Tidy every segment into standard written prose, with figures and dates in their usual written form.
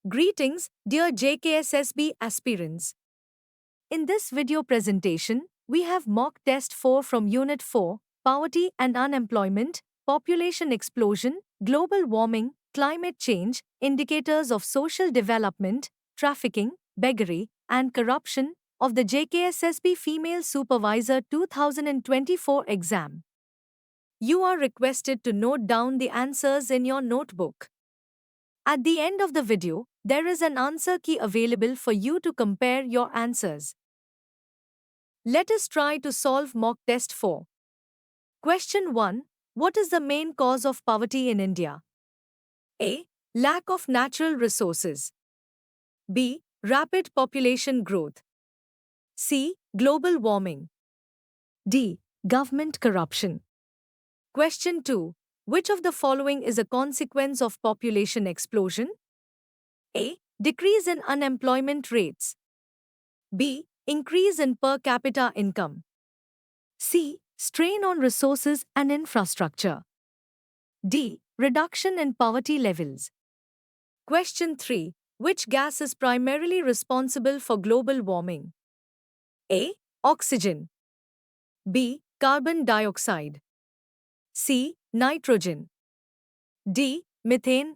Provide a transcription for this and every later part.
Greetings, dear JKssb aspirants. In this video presentation, we have mock test 4 from Unit 4, Poverty and Unemployment, Population Explosion, Global Warming, Climate Change, Indicators of Social Development, Trafficking, Beggary, and Corruption of the JKssb Female Supervisor 2024 exam. You are requested to note down the answers in your notebook. At the end of the video, there is an answer key available for you to compare your answers. Let us try to solve mock test 4. Question 1. What is the main cause of poverty in India? A. Lack of natural resources. B. Rapid population growth. C. Global warming. D. Government corruption. Question 2. Which of the following is a consequence of population explosion? A. Decrease in unemployment rates. B. Increase in per capita income. C. Strain on resources and infrastructure. D. Reduction in poverty levels. Question 3. Which gas is primarily responsible for global warming? A. Oxygen. B. Carbon dioxide. C. Nitrogen. D. Methane.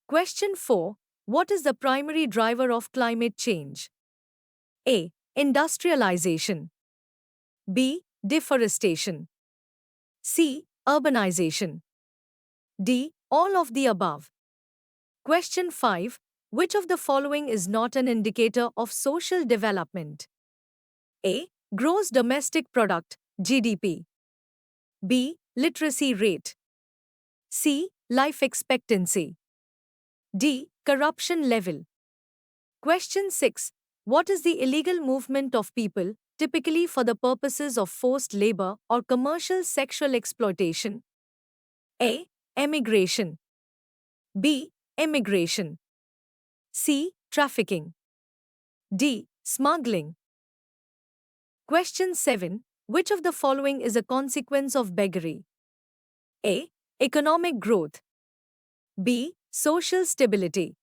Question 4. What is the primary driver of climate change? A. Industrialization. B. Deforestation. C. Urbanization. D. All of the above. Question 5. Which of the following is not an indicator of social development? A. Gross domestic product, GDP. B. Literacy rate. C. Life expectancy. D. Corruption level. Question 6. What is the illegal movement of people, typically for the purposes of forced labor or commercial sexual exploitation? A. Emigration. B. Immigration. C. Trafficking. D. Smuggling. Question 7. Which of the following is a consequence of beggary? A. Economic growth. B. Social stability.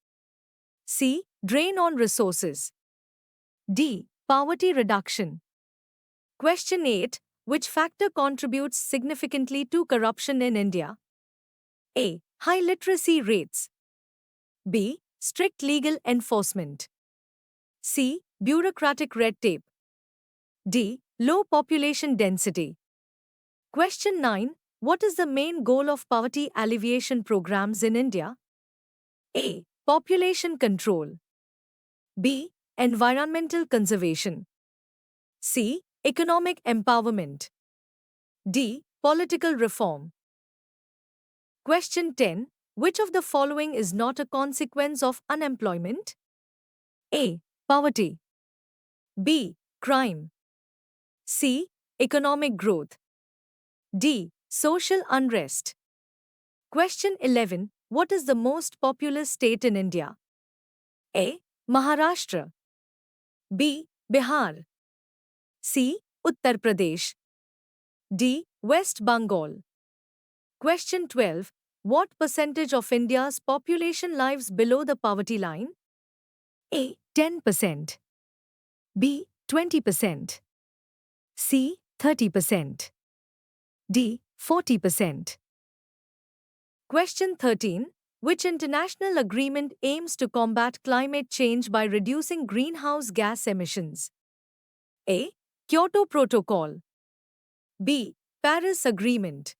C. Drain on resources. D. Poverty reduction. Question 8. Which factor contributes significantly to corruption in India? A. High literacy rates. B. Strict legal enforcement. C. Bureaucratic red tape. D. Low population density. Question 9. What is the main goal of poverty alleviation programs in India? A. Population control. B. Environmental conservation. C. Economic empowerment. D. Political reform. Question 10. Which of the following is not a consequence of unemployment? A. Poverty. B. Crime. C. Economic growth. D. Social unrest. Question 11. What is the most populous state in India? A. Maharashtra. B. Bihar. C. Uttar Pradesh. D. West Bengal. Question 12. What percentage of India's population lives below the poverty line? A. 10%. B. 20%. C. 30%. D. 40%. Question 13. Which international agreement aims to combat climate change by reducing greenhouse gas emissions? A. Kyoto Protocol. B. Paris Agreement.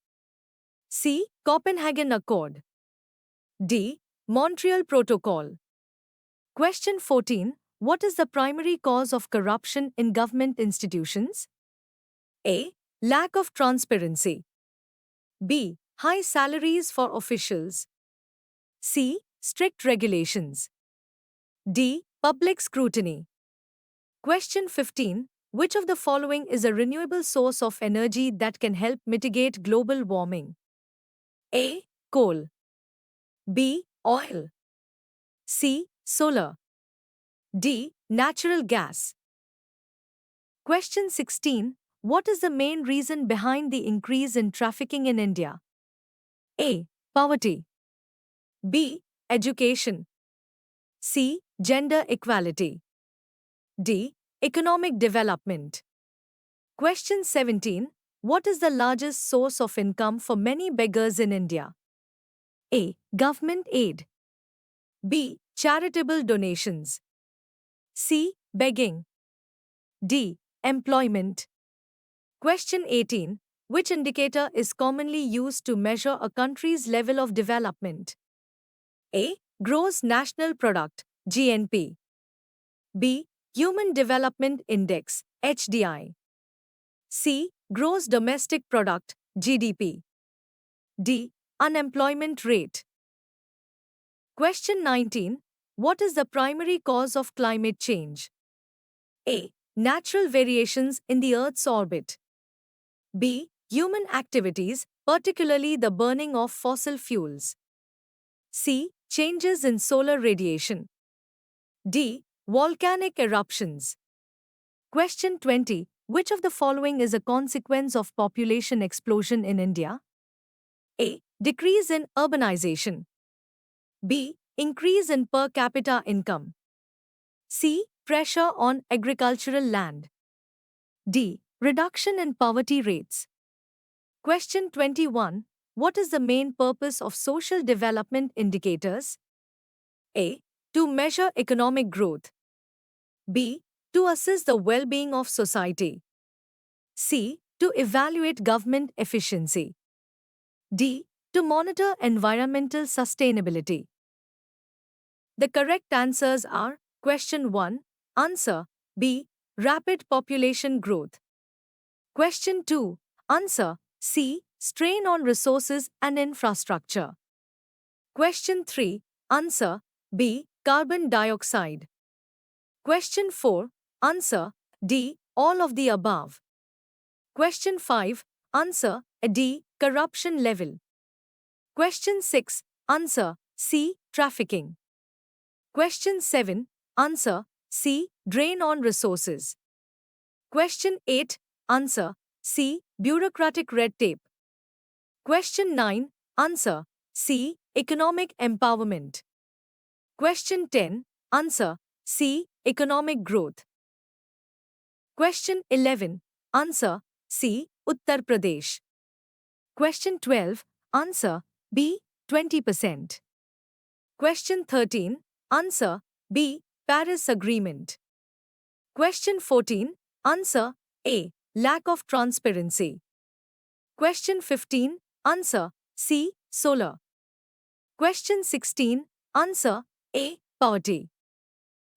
C. Copenhagen Accord. D. Montreal Protocol. Question 14. What is the primary cause of corruption in government institutions? A. Lack of transparency. B. High salaries for officials. C. Strict regulations. D. Public scrutiny. Question 15. Which of the following is a renewable source of energy that can help mitigate global warming? A. Coal. B. Oil. C. Solar. D. Natural gas. Question 16. What is the main reason behind the increase in trafficking in India? A. Poverty. B. Education. C. Gender equality. D. Economic development. Question 17. What is the largest source of income for many beggars in India? A. Government aid. B. Charitable donations. C. Begging. D. Employment. Question 18. Which indicator is commonly used to measure a country's level of development? A. Gross National Product, GNP. B. Human Development Index, HDI. C. Gross Domestic Product, GDP. D. Unemployment rate. Question 19. What is the primary cause of climate change? A. Natural variations in the Earth's orbit. B. Human activities, particularly the burning of fossil fuels. C. Changes in solar radiation. D. Volcanic eruptions. Question 20. Which of the following is a consequence of population explosion in India? A. Decrease in urbanization. B. Increase in per capita income. C. Pressure on agricultural land. D. Reduction in poverty rates. Question 21. What is the main purpose of social development indicators? A. To measure economic growth. B. To assess the well-being of society. C. To evaluate government efficiency. D. To monitor environmental sustainability. The correct answers are: Question 1. Answer B. Rapid population growth. Question 2. Answer C. Strain on resources and infrastructure. Question 3. Answer B. Carbon dioxide. Question 4. Answer D. All of the above. Question 5. Answer D. Corruption level. Question 6. Answer C. Trafficking. Question 7. Answer C. Drain on resources. Question 8. Answer C. Bureaucratic red tape. Question 9. Answer C. Economic empowerment. Question 10. Answer C. Economic growth. Question 11. Answer C. Uttar Pradesh. Question 12. Answer B. 20%. Question 13. Answer B. Paris Agreement. Question 14. Answer A. Lack of transparency. Question 15. Answer C. Solar. Question 16. Answer A. Poverty.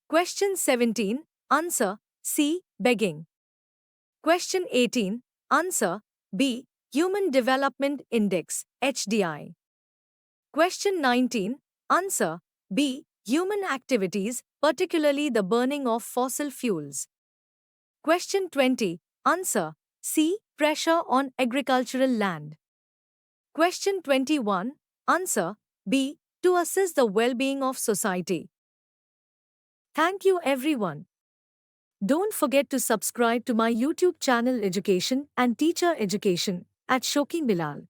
Question 17. Answer C. Begging. Question 18. Answer B. Human Development Index, HDI. Question 19. Answer B. Human activities, particularly the burning of fossil fuels. Question 20. Answer C. Pressure on agricultural land. Question 21. Answer B. To assess the well-being of society. Thank you everyone. Don't forget to subscribe to my YouTube channel Education and Teacher Education at Shoki Bilal.